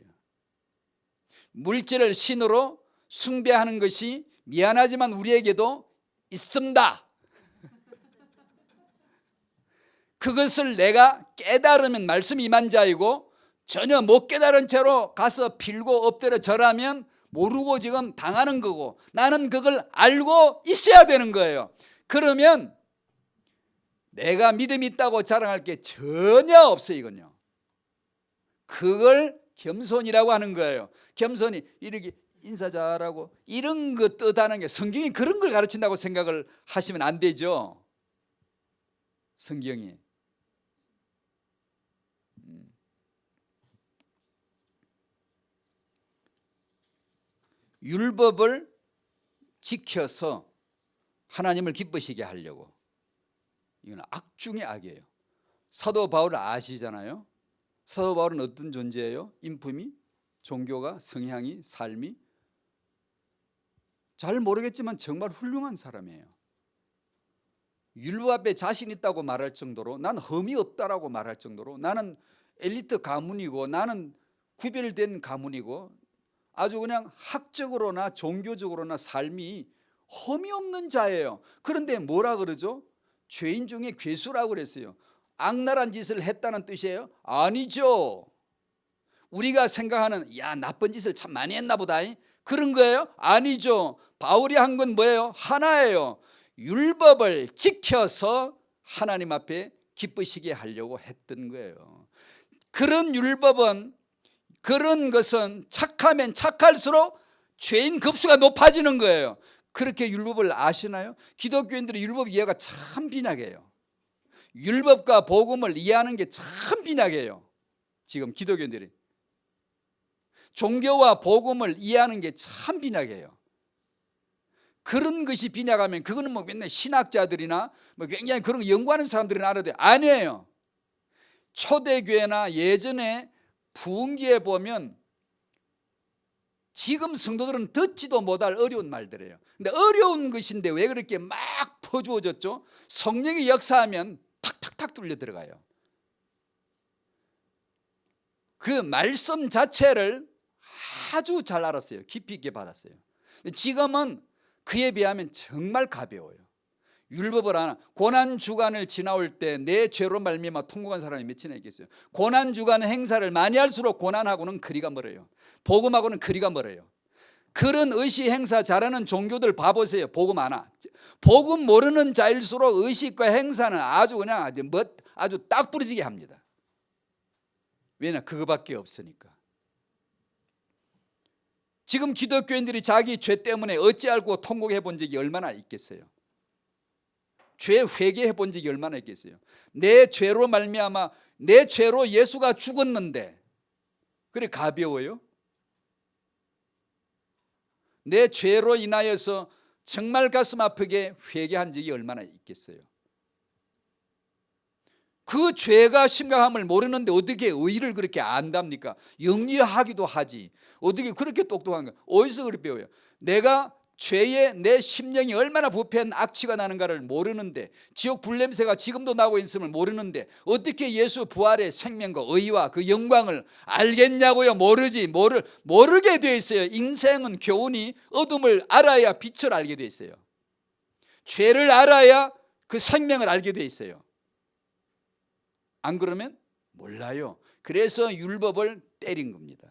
물질을 신으로 숭배하는 것이 미안하지만 우리에게도 있습니다. 그것을 내가 깨달으면 말씀 임한 자이고 전혀 못 깨달은 채로 가서 빌고 엎드려 절하면 모르고 지금 당하는 거고 나는 그걸 알고 있어야 되는 거예요. 그러면 내가 믿음이 있다고 자랑할 게 전혀 없어요. 이건요. 그걸 겸손이라고 하는 거예요. 겸손이 이렇게 인사 잘하고 이런 거 뜻하는 게 성경이 그런 걸 가르친다고 생각을 하시면 안 되죠. 성경이. 율법을 지켜서 하나님을 기쁘시게 하려고. 이건 악 중의 악이에요. 사도 바울 아시잖아요. 사도 바울은 어떤 존재예요? 인품이, 종교가, 성향이, 삶이 잘 모르겠지만 정말 훌륭한 사람이에요. 율법 앞에 자신 있다고 말할 정도로, 난 흠이 없다라고 말할 정도로, 나는 엘리트 가문이고 나는 구별된 가문이고 아주 그냥 학적으로나 종교적으로나 삶이 흠이 없는 자예요. 그런데 뭐라 그러죠? 죄인 중에 괴수라고 그랬어요. 악랄한 짓을 했다는 뜻이에요? 아니죠. 우리가 생각하는 야 나쁜 짓을 참 많이 했나 보다 그런 거예요? 아니죠. 바울이 한 건 뭐예요? 하나예요. 율법을 지켜서 하나님 앞에 기쁘시게 하려고 했던 거예요. 그런 율법은, 그런 것은 착하면 착할수록 죄인 급수가 높아지는 거예요. 그렇게 율법을 아시나요? 기독교인들의 율법 이해가 참 빈약해요. 율법과 복음을 이해하는 게 참 빈약해요. 지금 기독교인들이 종교와 복음을 이해하는 게 참 빈약해요. 그런 것이 빈약하면 그거는 뭐 맨날 신학자들이나 뭐 굉장히 그런 거 연구하는 사람들이 알아야 돼요. 아니에요. 초대교회나 예전에 부흥기에 보면 지금 성도들은 듣지도 못할 어려운 말들이에요. 근데 어려운 것인데 왜 그렇게 막 퍼주어졌죠? 성령이 역사하면 탁탁탁 뚫려 들어가요. 그 말씀 자체를 아주 잘 알았어요. 깊이 있게 받았어요. 지금은 그에 비하면 정말 가벼워요. 율법을 하나, 고난주간을 지나올 때 내 죄로 말미암아 통곡한 사람이 몇이나 있겠어요. 고난주간 행사를 많이 할수록 고난하고는 거리가 멀어요. 복음하고는 거리가 멀어요. 그런 의식 행사 잘하는 종교들 봐보세요. 복음 하나, 복음 모르는 자일수록 의식과 행사는 아주 그냥 아주 딱 부러지게 합니다. 왜냐? 그거밖에 없으니까. 지금 기독교인들이 자기 죄 때문에 어찌 알고 통곡해 본 적이 얼마나 있겠어요? 죄 회개해 본 적이 얼마나 있겠어요? 내 죄로 말미암아, 내 죄로 예수가 죽었는데 그래 가벼워요? 내 죄로 인하여서 정말 가슴 아프게 회개한 적이 얼마나 있겠어요? 그 죄가 심각함을 모르는데 어떻게 의의를 그렇게 안답니까? 영리하기도 하지. 어떻게 그렇게 똑똑한가? 어디서 그렇게 배워요? 내가 죄에 내 심령이 얼마나 부패한 악취가 나는가를 모르는데, 지옥 불냄새가 지금도 나고 있음을 모르는데 어떻게 예수 부활의 생명과 의와 그 영광을 알겠냐고요? 모르게 되어 있어요. 인생은 교훈이 어둠을 알아야 빛을 알게 되어 있어요. 죄를 알아야 그 생명을 알게 되어 있어요. 안 그러면 몰라요. 그래서 율법을 때린 겁니다.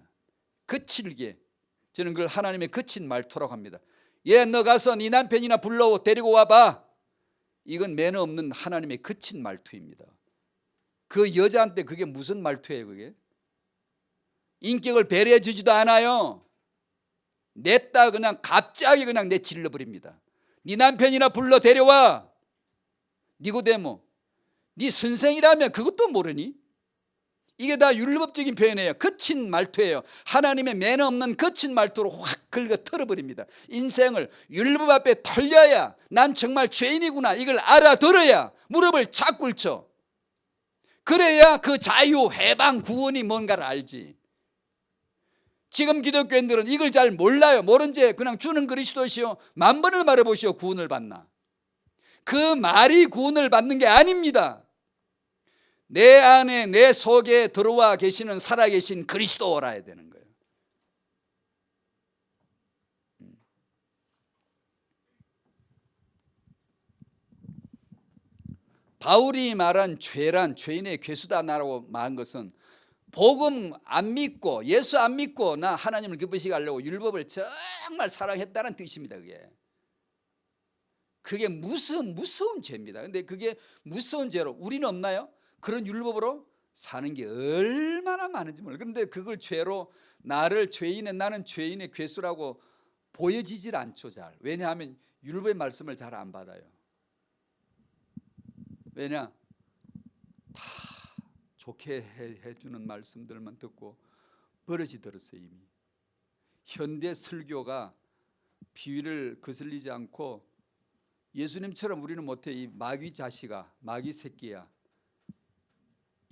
거칠게. 저는 그걸 하나님의 거친 말투라고 합니다. 너 가서 네 남편이나 불러 데리고 와봐. 이건 매너 없는 하나님의 거친 말투입니다. 그 여자한테 그게 무슨 말투예요? 그게 인격을 배려해 주지도 않아요. 냅다 그냥 갑자기 그냥 내질러 버립니다. 네 남편이나 불러 데려와. 니고데모, 네 선생이라면 그것도 모르니? 이게 다 율법적인 표현이에요. 거친 말투예요. 하나님의 매너 없는 거친 말투로 확 긁어 털어버립니다. 인생을 율법 앞에 털려야 난 정말 죄인이구나 이걸 알아들어야 무릎을 착 꿇죠. 그래야 그 자유, 해방, 구원이 뭔가를 알지. 지금 기독교인들은 이걸 잘 몰라요. 모른 채 그냥 주는 그리스도시요 만번을 말해보시오 구원을 받나. 그 말이 구원을 받는 게 아닙니다. 내 안에 내 속에 들어와 계시는 살아계신 그리스도라야 되는 거예요. 바울이 말한 죄란 죄인의 괴수다라고 말한 것은 복음 안 믿고 예수 안 믿고 나 하나님을 기쁘시게 하려고 율법을 정말 사랑했다는 뜻입니다. 그게 무서운 죄입니다. 근데 그게 무서운 죄로 우리는 없나요? 그런 율법으로 사는 게 얼마나 많은지 몰라요. 그런데 그걸 죄로 나는 죄인의 괴수라고 보여지질 않죠. 잘. 왜냐하면 율법의 말씀을 잘 안 받아요. 왜냐? 다 좋게 해주는 말씀들만 듣고 버릇이 들었어요. 이미 현대 설교가 비위를 거슬리지 않고 예수님처럼 우리는 못해. 이 마귀 자식아, 마귀 새끼야,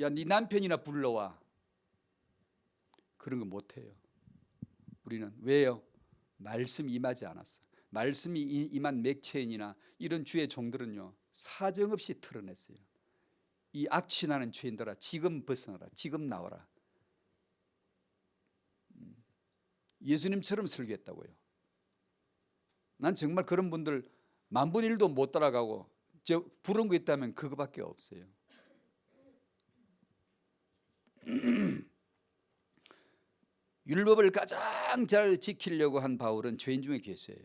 야 네 남편이나 불러와, 그런 거 못해요. 우리는 왜요? 말씀이 임하지 않았어. 말씀이 임한 맥체인이나 이런 주의 종들은요 사정없이 털어냈어요. 이 악취나는 죄인들아 지금 벗어나라, 지금 나와라. 예수님처럼 설교했다고요. 난 정말 그런 분들 만분 일도 못 따라가고 저 부른 거 있다면 그거밖에 없어요. 율법을 가장 잘 지키려고 한 바울은 죄인 중에 괴수예요.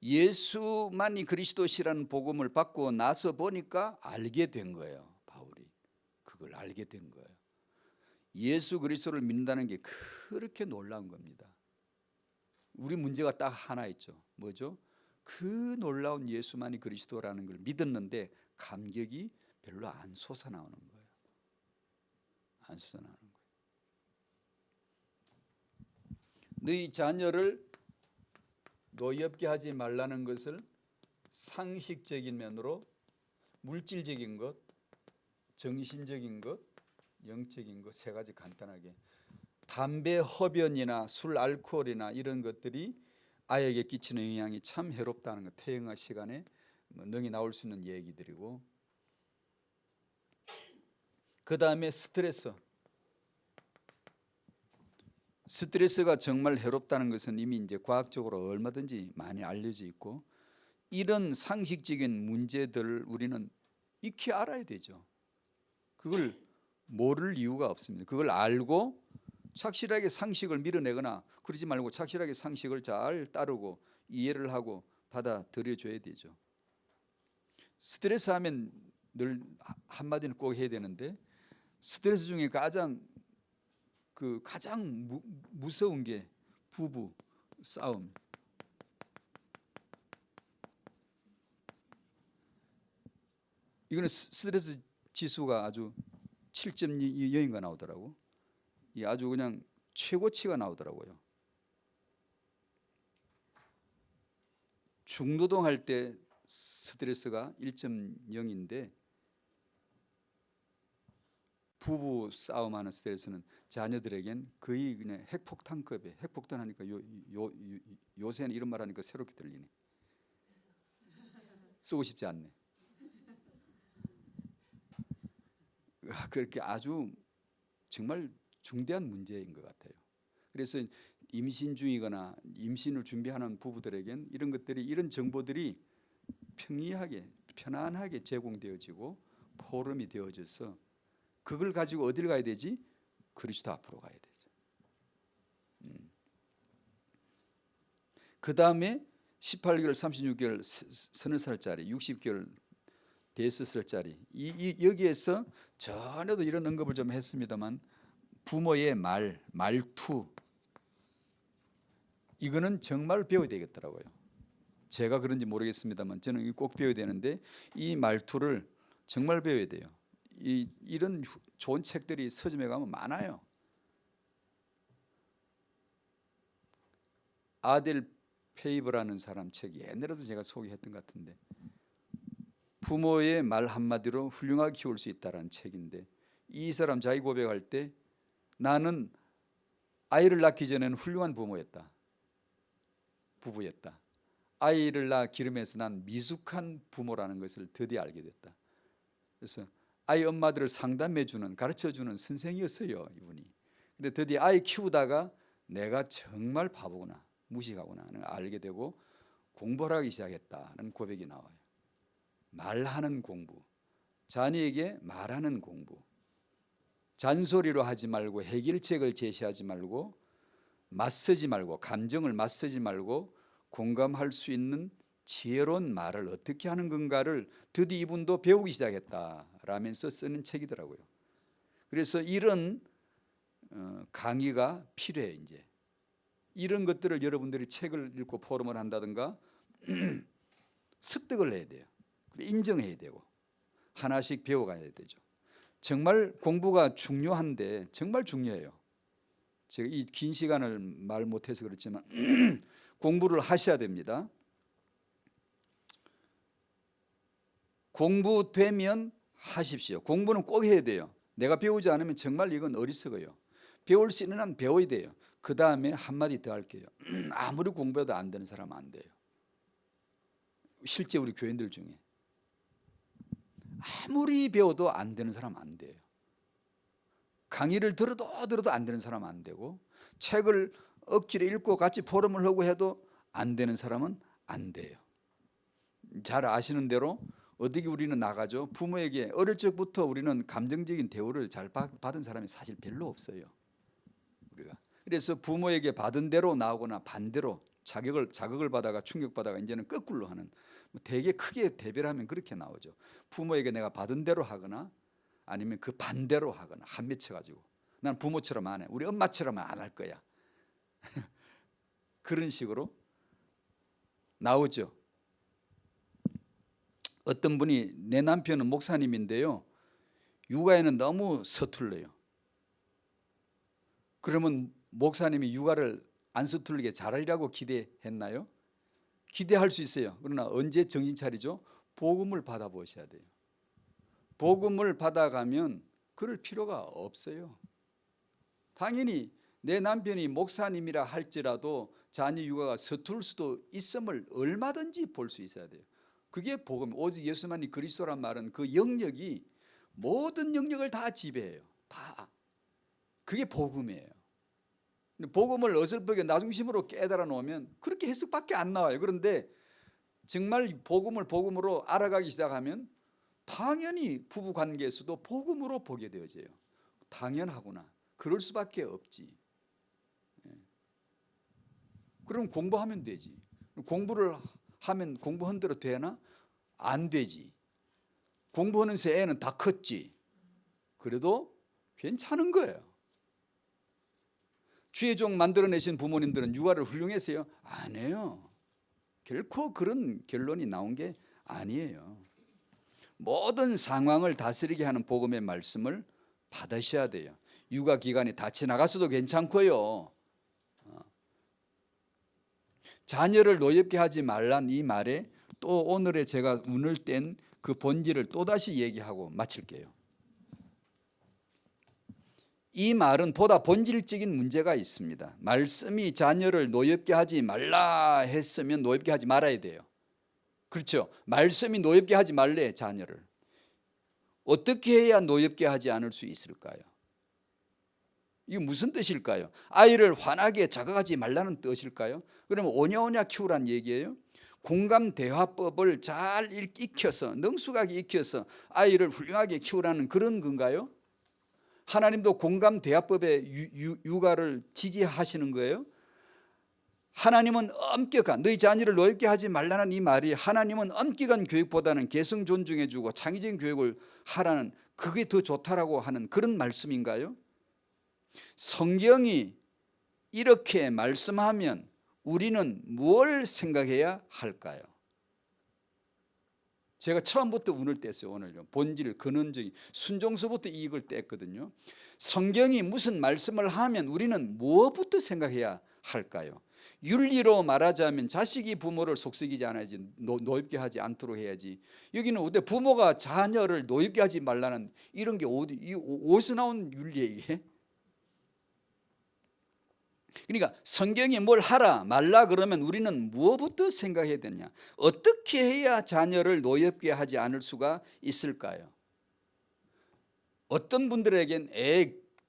예수만이 그리스도시라는 복음을 받고 나서 보니까 알게 된 거예요. 바울이 그걸 알게 된 거예요. 예수 그리스도를 믿는다는 게 그렇게 놀라운 겁니다. 우리 문제가 딱 하나 있죠. 뭐죠? 그 놀라운 예수만이 그리스도라는 걸 믿었는데 감격이 별로 안 솟아나오는 거예요. 안 솟아나오는 거예요. 너희 자녀를 노엽게 하지 말라는 것을 상식적인 면으로 물질적인 것, 정신적인 것, 영적인 것 세 가지 간단하게. 담배, 흡연이나 술, 알코올이나 이런 것들이 아이에게 끼치는 영향이 참 해롭다는 것. 태영아 시간에 능히 나올 수 있는 얘기들이고, 그 다음에 스트레스가 정말 해롭다는 것은 이미 이제 과학적으로 얼마든지 많이 알려져 있고, 이런 상식적인 문제들을 우리는 익히 알아야 되죠. 그걸 모를 이유가 없습니다. 그걸 알고 착실하게 상식을 밀어내거나 그러지 말고 착실하게 상식을 잘 따르고 이해를 하고 받아들여줘야 되죠. 스트레스 하면 늘 한마디는 꼭 해야 되는데, 스트레스 중에 가장 무서운 게 부부 싸움. 이거는 스트레스 지수가 아주 7.2인가 나오더라고. 이 아주 그냥 최고치가 나오더라고요. 중노동 할 때 스트레스가 1.0인데 부부 싸움하는 스트레스는 자녀들에겐 거의 그냥 핵폭탄급에, 핵폭탄 하니까 요새는 이런 말 하니까 새롭게 들리네. 쓰고 싶지 않네. 그렇게 아주 정말 중대한 문제인 것 같아요. 그래서 임신 중이거나 임신을 준비하는 부부들에겐 이런 것들이, 이런 정보들이 평이하게 편안하게 제공되어지고 포럼이 되어져서 그걸 가지고 어디를 가야 되지? 그리스도 앞으로 가야 되죠. 그 다음에 18개월, 36개월, 서너 살짜리, 60개월, 대여섯살짜리, 여기에서 전에도 이런 언급을 좀 했습니다만, 부모의 말투, 이거는 정말 배워야 되겠더라고요. 제가 그런지 모르겠습니다만 저는 꼭 배워야 되는데, 이 말투를 정말 배워야 돼요. 이런 좋은 책들이 서점에 가면 많아요. 아델 페이버라는 사람 책, 옛날에도 제가 소개했던 것 같은데, 부모의 말 한마디로 훌륭하게 키울 수 있다는 책인데, 이 사람 자기 고백할 때 나는 아이를 낳기 전에는 훌륭한 부부였다. 아이를 낳아 기름에서 난 미숙한 부모라는 것을 드디어 알게 됐다. 그래서 아이 엄마들을 상담해주는, 가르쳐주는 선생이었어요, 이분이. 근데 드디어 아이 키우다가 내가 정말 바보구나, 무식하구나 하는 걸 알게 되고 공부를 하기 시작했다는 고백이 나와요. 말하는 공부, 자녀에게 말하는 공부, 잔소리로 하지 말고 해결책을 제시하지 말고 맞서지 말고 감정을 맞서지 말고 공감할 수 있는 지혜로운 말을 어떻게 하는 건가를 드디어 이분도 배우기 시작했다라면서 쓰는 책이더라고요. 그래서 이런 강의가 필요해. 이제 이런 것들을 여러분들이 책을 읽고 포럼을 한다든가 습득을 해야 돼요. 인정해야 되고 하나씩 배워가야 되죠. 정말 공부가 중요한데 정말 중요해요. 제가 이 긴 시간을 말 못해서 그렇지만 공부를 하셔야 됩니다. 공부되면 하십시오. 공부는 꼭 해야 돼요. 내가 배우지 않으면 정말 이건 어리석어요. 배울 수 있는 한 배워야 돼요. 그 다음에 한마디 더 할게요. 아무리 공부해도 안 되는 사람은 안 돼요. 실제 우리 교인들 중에 아무리 배워도 안 되는 사람 안 돼요. 강의를 들어도 안 되는 사람 안 되고 책을 억지로 읽고 같이 포럼을 하고 해도 안 되는 사람은 안 돼요. 잘 아시는 대로 어떻게 우리는 나가죠? 부모에게 어릴 적부터 우리는 감정적인 대우를 잘 받은 사람이 사실 별로 없어요. 우리가 그래서 부모에게 받은 대로 나오거나 반대로 자극을 받아가 충격받아가 이제는 거꾸로 하는, 되게 크게 대별하면 그렇게 나오죠. 부모에게 내가 받은 대로 하거나 아니면 그 반대로 하거나 한 맺혀가지고 난 부모처럼 안 해, 우리 엄마처럼 안 할 거야. 그런 식으로 나오죠. 어떤 분이, 내 남편은 목사님인데요, 육아에는 너무 서툴러요. 그러면 목사님이 육아를 안 서툴게 잘하리라고 기대했나요? 기대할 수 있어요. 그러나 언제 정신 차리죠? 복음을 받아보셔야 돼요. 복음을 받아가면 그럴 필요가 없어요. 당연히 내 남편이 목사님이라 할지라도 자녀 육아가 서툴 수도 있음을 얼마든지 볼 수 있어야 돼요. 그게 복음, 오직 예수만이 그리스도란 말은 그 영역이 모든 영역을 다 지배해요. 다. 그게 복음이에요. 복음을 어설프게 나중심으로 깨달아 놓으면 그렇게 해석밖에 안 나와요. 그런데 정말 복음을 복음으로 알아가기 시작하면 당연히 부부 관계에서도 복음으로 보게 되어져요. 당연하구나. 그럴 수밖에 없지. 그럼 공부하면 되지. 공부를 하면 공부한 대로 되나? 안 되지. 공부하는 새 애는 다 컸지. 그래도 괜찮은 거예요. 주의 종 만들어내신 부모님들은 육아를 훌륭했어요? 아니에요. 결코 그런 결론이 나온 게 아니에요. 모든 상황을 다스리게 하는 복음의 말씀을 받으셔야 돼요. 육아 기간에 다 지나갔어도 괜찮고요. 자녀를 노엽게 하지 말란 이 말에 또 오늘의 제가 운을 뗀 그 본질을 또다시 얘기하고 마칠게요. 이 말은 보다 본질적인 문제가 있습니다. 말씀이 자녀를 노엽게 하지 말라 했으면 노엽게 하지 말아야 돼요. 그렇죠? 말씀이 노엽게 하지 말래, 자녀를. 어떻게 해야 노엽게 하지 않을 수 있을까요? 이게 무슨 뜻일까요? 아이를 환하게 자극하지 말라는 뜻일까요? 그러면 오냐오냐 키우란 얘기예요? 공감대화법을 잘 익혀서, 능숙하게 익혀서 아이를 훌륭하게 키우라는 그런 건가요? 하나님도 공감대화법의 육아를 지지하시는 거예요? 하나님은 엄격한, 너희 자녀를 노엽게 하지 말라는 이 말이 하나님은 엄격한 교육보다는 개성 존중해주고 창의적인 교육을 하라는, 그게 더 좋다라고 하는 그런 말씀인가요? 성경이 이렇게 말씀하면 우리는 뭘 생각해야 할까요? 제가 처음부터 운을 뗐어요. 오늘요. 본질, 근원적인 순종서부터 이익을 뗐거든요. 성경이 무슨 말씀을 하면 우리는 무엇부터 생각해야 할까요? 윤리로 말하자면 자식이 부모를 속썩이지 않아야지, 노엽게 하지 않도록 해야지. 여기는 어때? 부모가 자녀를 노엽게 하지 말라는 이런 게 어디서 나온 윤리예요 이게? 그러니까 성경이 뭘 하라 말라 그러면 우리는 무엇부터 생각해야 되냐? 어떻게 해야 자녀를 노엽게 하지 않을 수가 있을까요? 어떤 분들에겐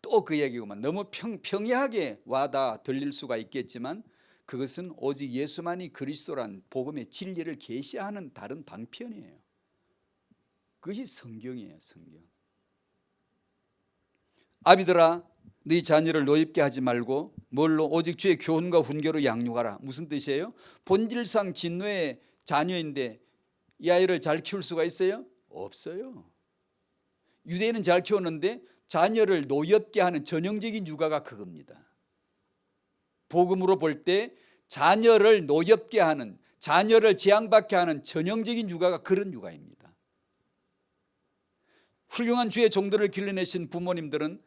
또 그 얘기구만, 너무 평이하게 와다 들릴 수가 있겠지만 그것은 오직 예수만이 그리스도란 복음의 진리를 계시하는 다른 방편이에요. 그것이 성경이에요. 성경. 아비들아 너희 자녀를 노엽게 하지 말고 뭘로? 오직 주의 교훈과 훈계로 양육하라. 무슨 뜻이에요? 본질상 진노의 자녀인데 이 아이를 잘 키울 수가 있어요? 없어요. 유대인은 잘 키웠는데 자녀를 노엽게 하는 전형적인 육아가 그겁니다. 복음으로 볼 때 자녀를 노엽게 하는, 자녀를 재앙받게 하는 전형적인 육아가 그런 육아입니다. 훌륭한 주의 종들을 길러내신 부모님들은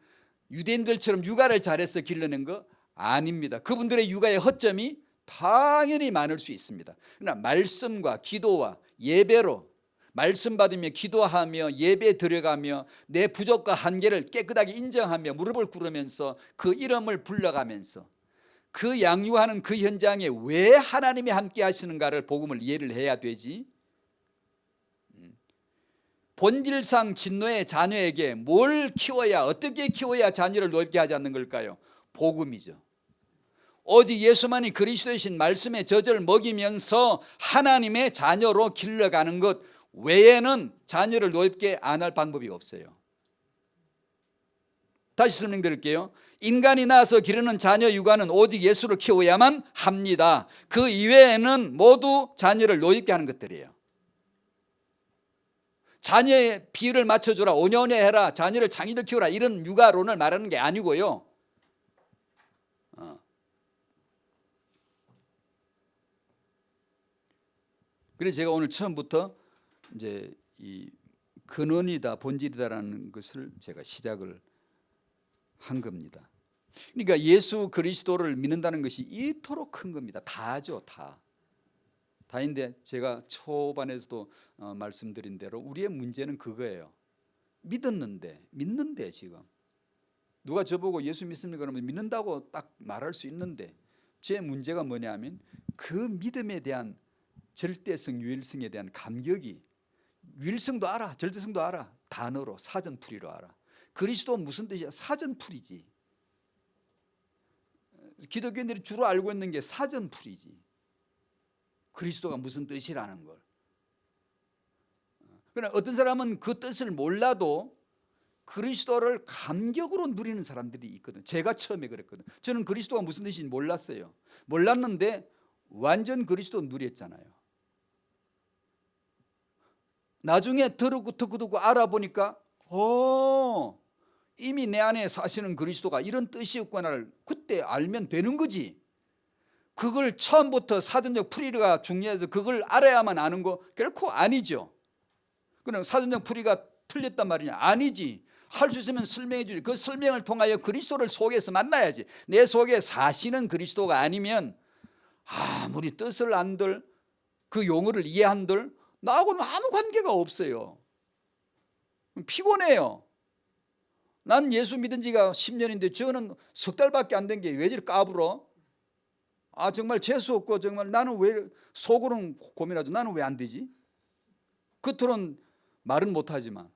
유대인들처럼 육아를 잘해서 길러낸 거 아닙니다. 그분들의 육아의 허점이 당연히 많을 수 있습니다. 그러나 말씀과 기도와 예배로 말씀 받으며 기도하며 예배 들어가며 내 부족과 한계를 깨끗하게 인정하며 무릎을 꿇으면서 그 이름을 불러가면서 그 양육하는 그 현장에 왜 하나님이 함께 하시는가를 복음을 이해를 해야 되지. 본질상 진노의 자녀에게 뭘 키워야, 어떻게 키워야 자녀를 노엽게 하지 않는 걸까요? 복음이죠. 오직 예수만이 그리스도이신 말씀의 젖을 먹이면서 하나님의 자녀로 길러가는 것 외에는 자녀를 노엽게 안 할 방법이 없어요. 다시 설명드릴게요. 인간이 낳아서 기르는 자녀 육아는 오직 예수를 키워야만 합니다. 그 이외에는 모두 자녀를 노엽게 하는 것들이에요. 자녀의 비율을 맞춰주라, 오냐오냐 해라, 자녀를 창의를 키우라, 이런 육아론을 말하는 게 아니고요. 그래서 제가 오늘 처음부터 이제 이 근원이다, 본질이다라는 것을 제가 시작을 한 겁니다. 그러니까 예수 그리스도를 믿는다는 것이 이토록 큰 겁니다. 다죠, 다인데 제가 초반에서도 말씀드린 대로 우리의 문제는 그거예요. 믿는데 지금 누가 저보고 예수 믿습니까? 그러면 믿는다고 딱 말할 수 있는데 제 문제가 뭐냐면 그 믿음에 대한 절대성, 유일성에 대한 감격이, 유일성도 알아, 절대성도 알아, 단어로 사전풀이로 알아. 그리스도 무슨 뜻이야? 사전풀이지. 기독교인들이 주로 알고 있는 게 사전풀이지. 그리스도가 무슨 뜻이라는 걸. 그러나 어떤 사람은 그 뜻을 몰라도 그리스도를 감격으로 누리는 사람들이 있거든. 제가 처음에 그랬거든. 저는 그리스도가 무슨 뜻인지 몰랐어요. 몰랐는데 완전 그리스도 누렸잖아요. 나중에 듣고 알아보니까 이미 내 안에 사시는 그리스도가 이런 뜻이었구나를 그때 알면 되는 거지. 그걸 처음부터 사전적 풀이가 중요해서 그걸 알아야만 아는 거 결코 아니죠. 그럼 사전적 풀이가 틀렸단 말이냐? 아니지. 할 수 있으면 설명해 주지. 그 설명을 통하여 그리스도를 속에서 만나야지. 내 속에 사시는 그리스도가 아니면 아무리 뜻을 안들, 그 용어를 이해한들 나하고는 아무 관계가 없어요. 피곤해요. 난 예수 믿은 지가 10년인데 저는 석 달밖에 안 된 게 왜 저리 까불어? 정말 재수없고 정말 나는 왜, 속으로는 고민하죠. 나는 왜 안 되지? 겉으로는 말은 못하지만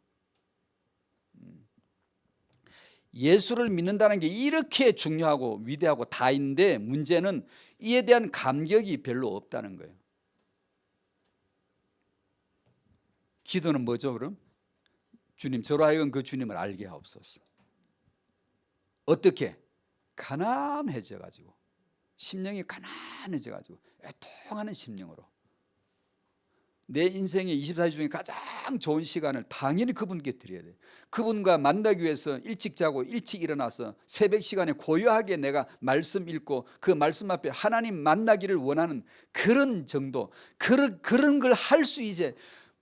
예수를 믿는다는 게 이렇게 중요하고 위대하고 다인데 문제는 이에 대한 감격이 별로 없다는 거예요. 기도는 뭐죠 그럼? 주님, 저로 하여금 그 주님을 알게 하옵소서. 어떻게? 가난해져 가지고, 심령이 가난해져 가지고 애통하는 심령으로 내 인생의 24시 중에 가장 좋은 시간을 당연히 그분께 드려야 돼. 그분과 만나기 위해서 일찍 자고 일찍 일어나서 새벽 시간에 고요하게 내가 말씀 읽고 그 말씀 앞에 하나님 만나기를 원하는 그런 정도, 그런 걸 할 수 이제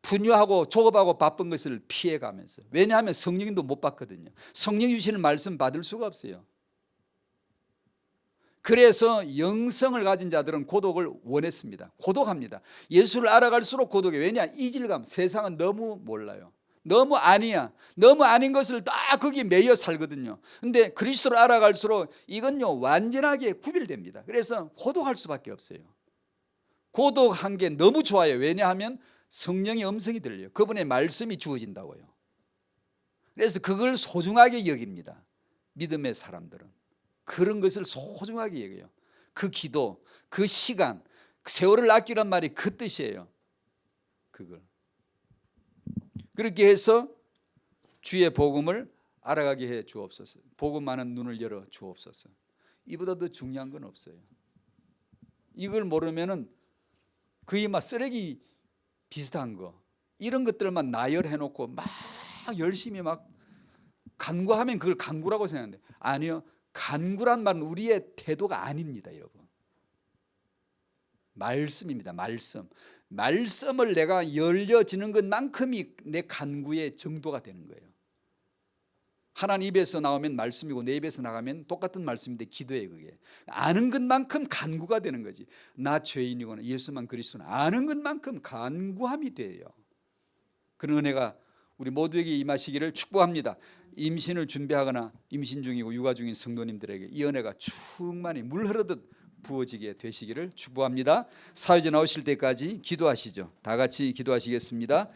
분유하고 조급하고 바쁜 것을 피해가면서. 왜냐하면 성령님도 못 받거든요. 성령 주시는 말씀 받을 수가 없어요. 그래서 영성을 가진 자들은 고독을 원했습니다. 고독합니다. 예수를 알아갈수록 고독해. 왜냐? 이질감, 세상은 너무 몰라요. 너무 아니야. 너무 아닌 것을 딱 거기에 매여 살거든요. 근데 그리스도를 알아갈수록 이건요 완전하게 구별됩니다. 그래서 고독할 수밖에 없어요. 고독한 게 너무 좋아요. 왜냐하면 성령의 음성이 들려요. 그분의 말씀이 주어진다고요. 그래서 그걸 소중하게 여깁니다. 믿음의 사람들은 그런 것을 소중하게 여겨요. 그 기도, 그 시간, 세월을 아끼란 말이 그 뜻이에요. 그걸 그렇게 해서 주의 복음을 알아가게 해 주옵소서. 복음 많은 눈을 열어 주옵소서. 이보다 더 중요한 건 없어요. 이걸 모르면은 거의 막 쓰레기 비슷한 거 이런 것들만 나열해 놓고 막 열심히 막 간구하면 그걸 간구라고 생각하는데 아니요. 간구란 말은 우리의 태도가 아닙니다, 여러분. 말씀입니다. 말씀을 내가 열려지는 것만큼이 내 간구의 정도가 되는 거예요. 하나님 입에서 나오면 말씀이고 내 입에서 나가면 똑같은 말씀인데 기도예요. 그게 아는 것만큼 간구가 되는 거지. 나 죄인이거나 예수만 그리스도는 아는 것만큼 간구함이 돼요. 그런 은혜가 우리 모두에게 임하시기를 축복합니다. 임신을 준비하거나 임신 중이고 육아 중인 성도님들에게 이 은혜가 충만히 물 흐르듯 부어지게 되시기를 축복합니다. 사회자 나오실 때까지 기도하시죠. 다 같이 기도하시겠습니다.